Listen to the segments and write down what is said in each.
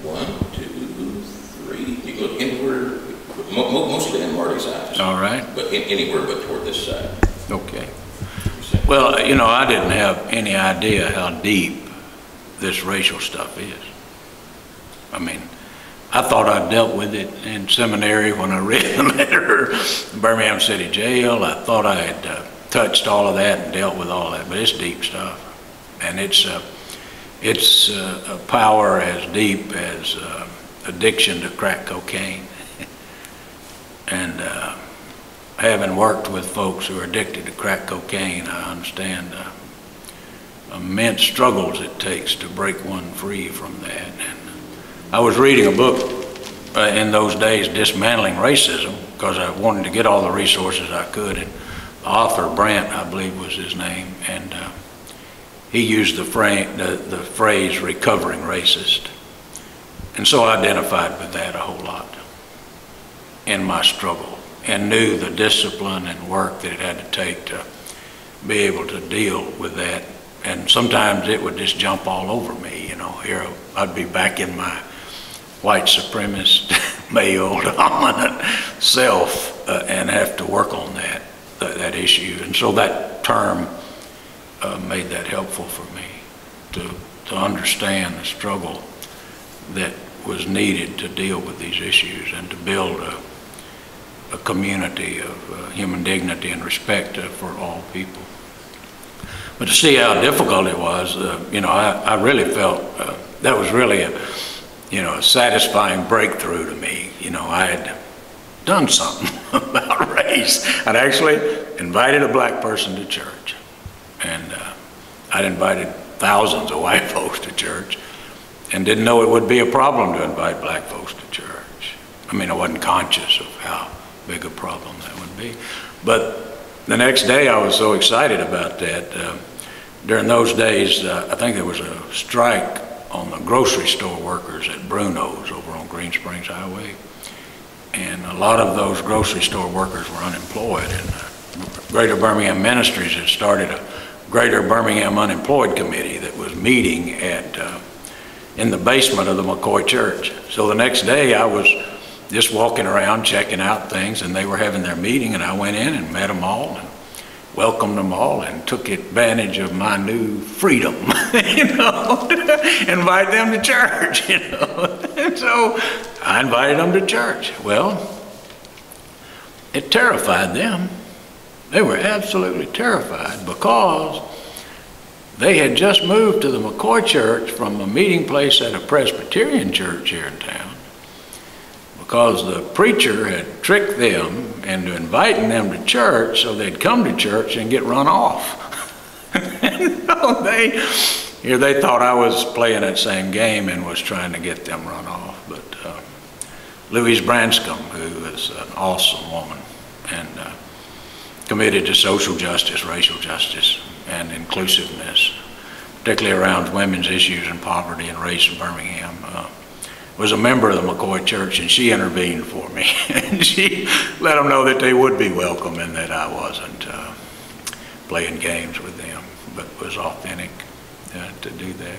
One, two, three. You look anywhere, mostly in Marty's eyes. All right. But anywhere but toward this side. Okay. Well, you know, I didn't have any idea how deep this racial stuff is. I mean, I thought I dealt with it in seminary when I read the letter, Birmingham City Jail. I thought I had touched all of that and dealt with all that, but it's deep stuff. And it's a power as deep as addiction to crack cocaine. And having worked with folks who are addicted to crack cocaine, I understand immense struggles it takes to break one free from that. And I was reading a book in those days, Dismantling Racism, because I wanted to get all the resources I could. And the author, Brant, I believe was his name, and he used the phrase recovering racist. And so I identified with that a whole lot in my struggle, and knew the discipline and work that it had to take to be able to deal with that. And sometimes it would just jump all over me, you know. Here I'd be back in my white supremacist, male dominant self and have to work on that issue. And so that term made that helpful for me to understand the struggle that was needed to deal with these issues and to build a community of human dignity and respect for all people. But to see how difficult it was, you know, I really felt that was really a satisfying breakthrough to me. You know, I had done something about race. I'd actually invited a black person to church, and I'd invited thousands of white folks to church, and didn't know it would be a problem to invite black folks to church. I mean, I wasn't conscious of how big a problem that would be. But the next day I was so excited about that. During those days, I think there was a strike on the grocery store workers at Bruno's over on Green Springs Highway. And a lot of those grocery store workers were unemployed. And Greater Birmingham Ministries had started a Greater Birmingham Unemployed Committee that was meeting in the basement of the McCoy Church. So the next day I was just walking around checking out things, and they were having their meeting, and I went in and met them all and welcomed them all and took advantage of my new freedom, you know, to invite them to church, you know. And so I invited them to church. Well, it terrified them. They were absolutely terrified because they had just moved to the McCoy Church from a meeting place at a Presbyterian church here in town, because the preacher had tricked them into inviting them to church so they'd come to church and get run off. So they thought I was playing that same game and was trying to get them run off. But Louise Branscombe, who is an awesome woman and committed to social justice, racial justice, and inclusiveness, particularly around women's issues and poverty and race in Birmingham, was a member of the McCoy Church, and she intervened for me. And she let them know that they would be welcome and that I wasn't playing games with them, but was authentic to do that.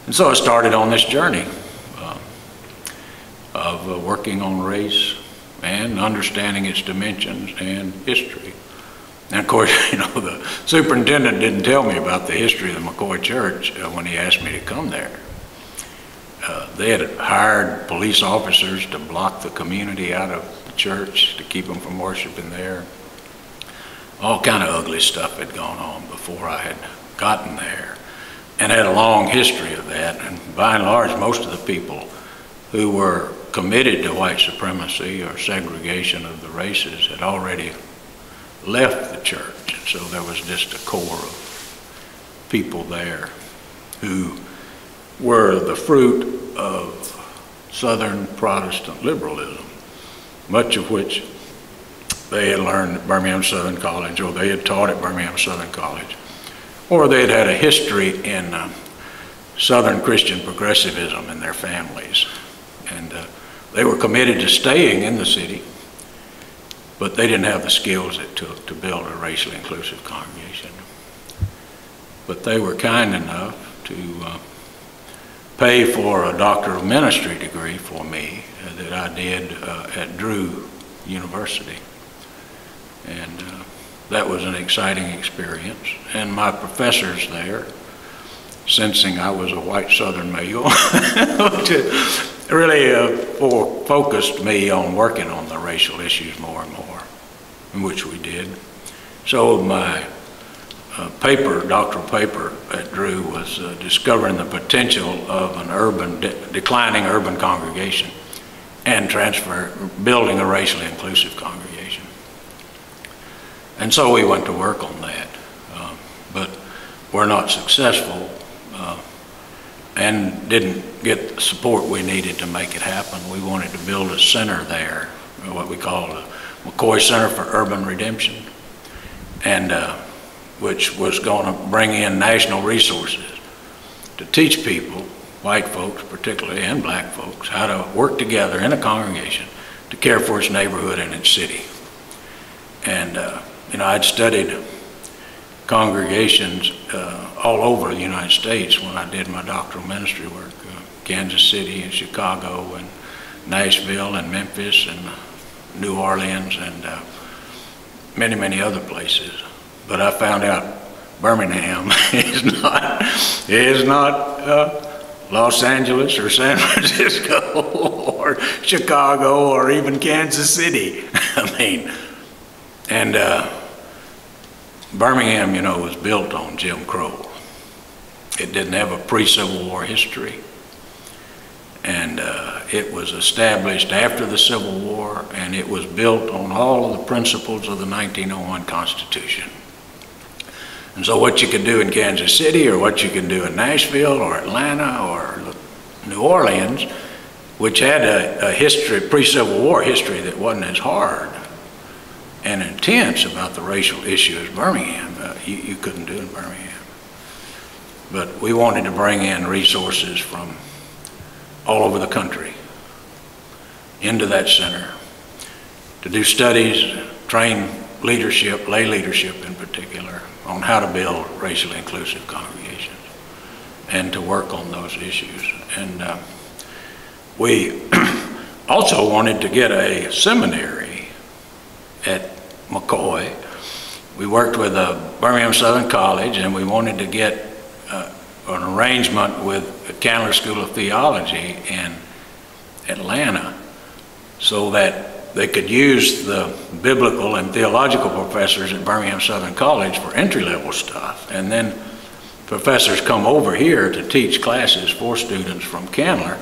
And so I started on this journey of working on race and understanding its dimensions and history. And of course, you know, the superintendent didn't tell me about the history of the McCoy Church when he asked me to come there. They had hired police officers to block the community out of the church to keep them from worshiping there. All kind of ugly stuff had gone on before I had gotten there, and had a long history of that. And by and large, most of the people who were committed to white supremacy or segregation of the races had already left the church. And so there was just a core of people there who were the fruit of Southern Protestant liberalism, much of which they had learned at Birmingham Southern College, or they had taught at Birmingham Southern College, or they had had a history in Southern Christian progressivism in their families. And they were committed to staying in the city, but they didn't have the skills it took to build a racially inclusive congregation. But they were kind enough to pay for a Doctor of Ministry degree for me that I did at Drew University. And that was an exciting experience. And my professors there, sensing I was a white Southern male, really focused me on working on the racial issues more and more, which we did. So my doctoral paper at Drew was discovering the potential of an declining urban congregation and building a racially inclusive congregation. And so we went to work on that, but were not successful and didn't get the support we needed to make it happen. We wanted to build a center there, what we call the McCoy Center for Urban Redemption, and which was going to bring in national resources to teach people, white folks particularly, and black folks, how to work together in a congregation to care for its neighborhood and its city. And I'd studied congregations all over the United States when I did my doctoral ministry work, Kansas City and Chicago and Nashville and Memphis and New Orleans and many, many other places. But I found out Birmingham is not Los Angeles or San Francisco or Chicago or even Kansas City. Birmingham, was built on Jim Crow. It didn't have a pre-Civil War history. And it was established after the Civil War, and it was built on all of the principles of the 1901 Constitution. And so what you could do in Kansas City, or what you can do in Nashville or Atlanta or New Orleans, which had a history, pre-Civil War history that wasn't as hard and intense about the racial issue as Birmingham, you couldn't do in Birmingham. But we wanted to bring in resources from all over the country into that center to do studies, train leadership, lay leadership in particular, on how to build racially inclusive congregations and to work on those issues. And we also wanted to get a seminary at McCoy. We worked with Birmingham Southern College, and we wanted to get an arrangement with the Candler School of Theology in Atlanta so that they could use the biblical and theological professors at Birmingham Southern College for entry-level stuff. And then professors come over here to teach classes for students from Candler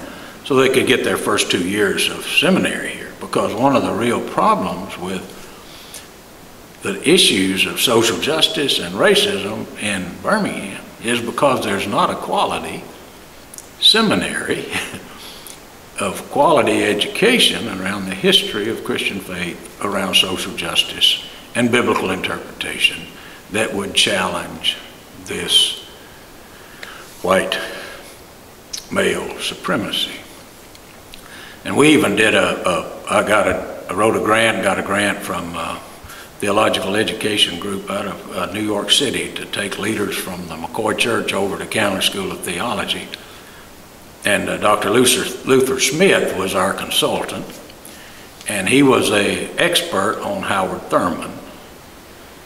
so they could get their first 2 years of seminary here. Because one of the real problems with the issues of social justice and racism in Birmingham is because there's not a quality seminary of quality education around the history of Christian faith, around social justice and biblical interpretation that would challenge this white male supremacy. And we even did I wrote a grant, got a grant from Theological Education Group out of New York City to take leaders from the McCoy Church over to Candler School of Theology. And Dr. Luther Smith was our consultant, and he was an expert on Howard Thurman.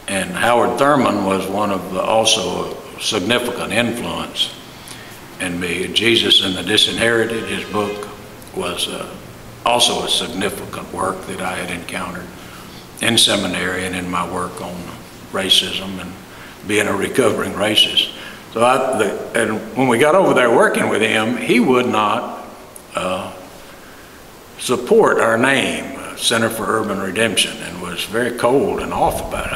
And Howard Thurman was one of also a significant influence in me. Jesus and the Disinherited, his book, was also a significant work that I had encountered in seminary and in my work on racism and being a recovering racist. So and when we got over there working with him, he would not support our name, Center for Urban Redemption, and was very cold and off about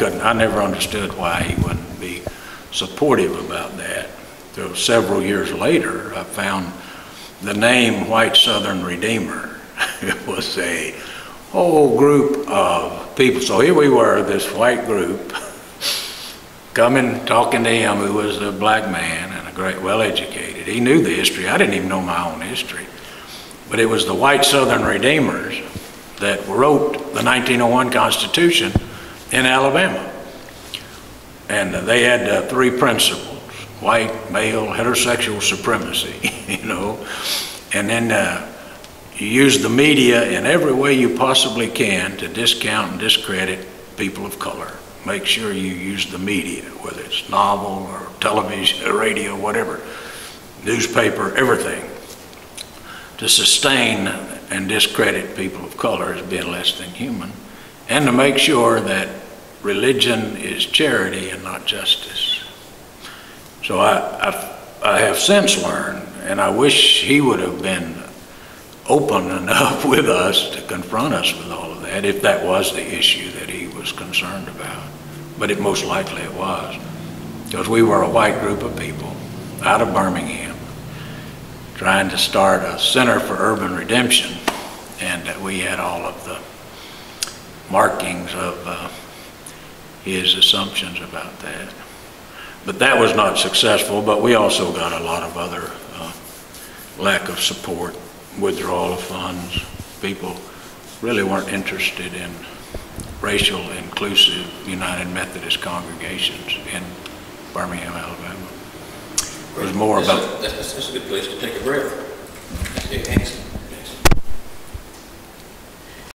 it. I never understood why he wouldn't be supportive about that. So several years later, I found the name White Southern Redeemer. It was a whole group of people. So here we were, this white group, coming, talking to him, who was a black man and a great, well-educated. He knew the history. I didn't even know my own history. But it was the White Southern Redeemers that wrote the 1901 Constitution in Alabama. And they had 3 principles. white, male, heterosexual supremacy, you know. And then you use the media in every way you possibly can to discount and discredit people of color. Make sure you use the media, whether it's novel or television, or radio, whatever, newspaper, everything, to sustain and discredit people of color as being less than human, and to make sure that religion is charity and not justice. So I have since learned, and I wish he would have been open enough with us to confront us with all of that, if that was the issue that he was concerned about. But it most likely it was, because we were a white group of people out of Birmingham trying to start a center for urban redemption, and we had all of the markings of his assumptions about that. But that was not successful, but we also got a lot of other lack of support, withdrawal of funds. People really weren't interested in racial inclusive United Methodist congregations in Birmingham, Alabama. It was more about... That's a good place to take a breath. Okay, thanks.